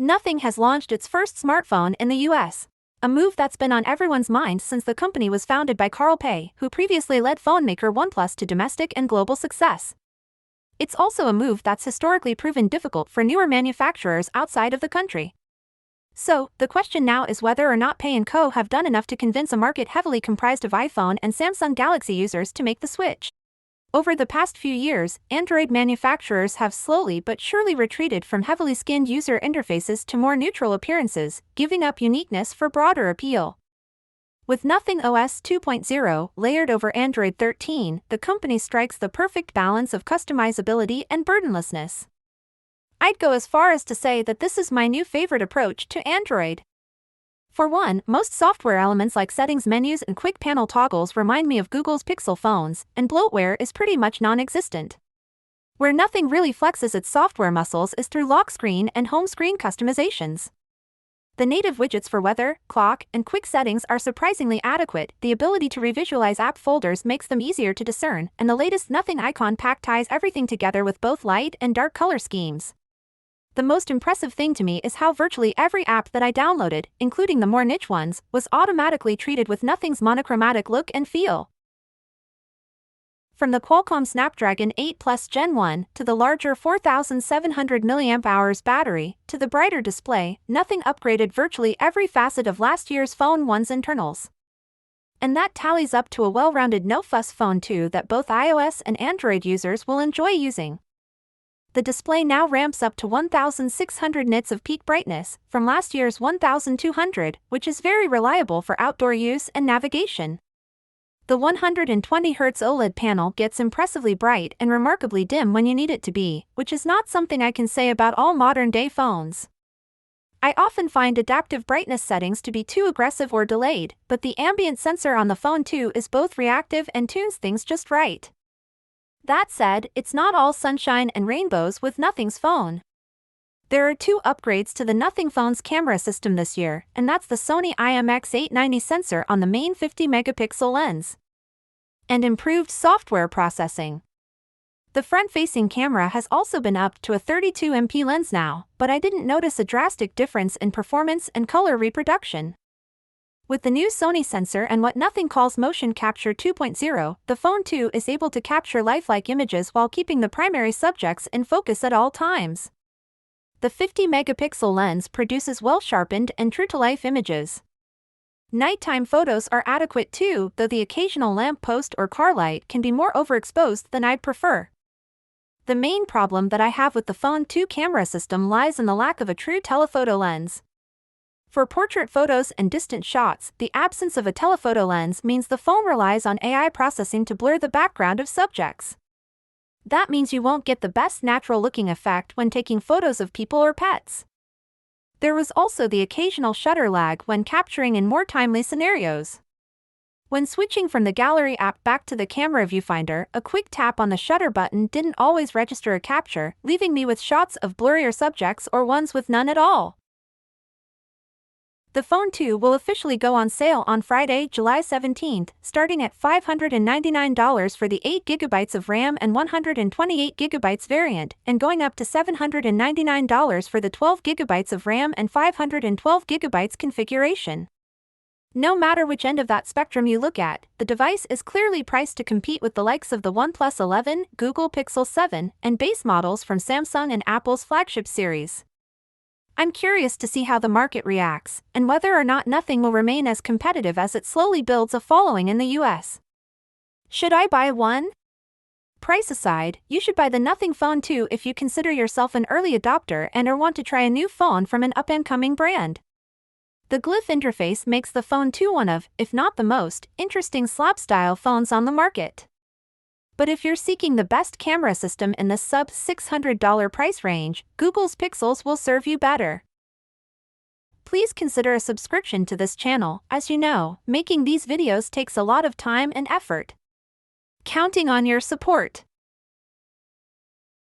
Nothing has launched its first smartphone in the US. A move that's been on everyone's mind since the company was founded by Carl Pei, who previously led phone maker OnePlus to domestic and global success. It's also a move that's historically proven difficult for newer manufacturers outside of the country. So, the question now is whether or not Pei & Co. have done enough to convince a market heavily comprised of iPhone and Samsung Galaxy users to make the switch. Over the past few years, Android manufacturers have slowly but surely retreated from heavily skinned user interfaces to more neutral appearances, giving up uniqueness for broader appeal. With Nothing OS 2.0 layered over Android 13, the company strikes the perfect balance of customizability and burdenlessness. I'd go as far as to say that this is my new favorite approach to Android. For one, most software elements like settings menus and quick panel toggles remind me of Google's Pixel phones, and bloatware is pretty much non-existent. Where Nothing really flexes its software muscles is through lock screen and home screen customizations. The native widgets for weather, clock, and quick settings are surprisingly adequate. The ability to revisualize app folders makes them easier to discern, and the latest Nothing icon pack ties everything together with both light and dark color schemes. The most impressive thing to me is how virtually every app that I downloaded, including the more niche ones, was automatically treated with Nothing's monochromatic look and feel. From the Qualcomm Snapdragon 8 Plus Gen 1 to the larger 4700 mAh battery to the brighter display, Nothing upgraded virtually every facet of last year's Phone 1's internals. And that tallies up to a well-rounded no-fuss Phone 2 that both iOS and Android users will enjoy using. The display now ramps up to 1600 nits of peak brightness, from last year's 1200, which is very reliable for outdoor use and navigation. The 120 Hz OLED panel gets impressively bright and remarkably dim when you need it to be, which is not something I can say about all modern-day phones. I often find adaptive brightness settings to be too aggressive or delayed, but the ambient sensor on the Phone 2 is both reactive and tunes things just right. That said, it's not all sunshine and rainbows with Nothing's phone. There are two upgrades to the Nothing phone's camera system this year, and that's the Sony IMX890 sensor on the main 50-megapixel lens and improved software processing. The front-facing camera has also been upped to a 32MP lens now, but I didn't notice a drastic difference in performance and color reproduction. With the new Sony sensor and what Nothing calls Motion Capture 2.0, the Phone 2 is able to capture lifelike images while keeping the primary subjects in focus at all times. The 50-megapixel lens produces well-sharpened and true-to-life images. Nighttime photos are adequate too, though the occasional lamp post or car light can be more overexposed than I'd prefer. The main problem that I have with the Phone 2 camera system lies in the lack of a true telephoto lens. For portrait photos and distant shots, the absence of a telephoto lens means the phone relies on AI processing to blur the background of subjects. That means you won't get the best natural-looking effect when taking photos of people or pets. There was also the occasional shutter lag when capturing in more timely scenarios. When switching from the Gallery app back to the camera viewfinder, a quick tap on the shutter button didn't always register a capture, leaving me with shots of blurrier subjects or ones with none at all. The Phone 2 will officially go on sale on Friday, July 17th, starting at $599 for the 8GB of RAM and 128GB variant, and going up to $799 for the 12GB of RAM and 512GB configuration. No matter which end of that spectrum you look at, the device is clearly priced to compete with the likes of the OnePlus 11, Google Pixel 7, and base models from Samsung and Apple's flagship series. I'm curious to see how the market reacts, and whether or not Nothing will remain as competitive as it slowly builds a following in the US. Should I buy one? Price aside, you should buy the Nothing Phone 2 if you consider yourself an early adopter and or want to try a new phone from an up-and-coming brand. The Glyph interface makes the Phone 2 one of, if not the most, interesting slab-style phones on the market. But if you're seeking the best camera system in the sub-$600 price range, Google's Pixels will serve you better. Please consider a subscription to this channel. As you know, making these videos takes a lot of time and effort. Counting on your support.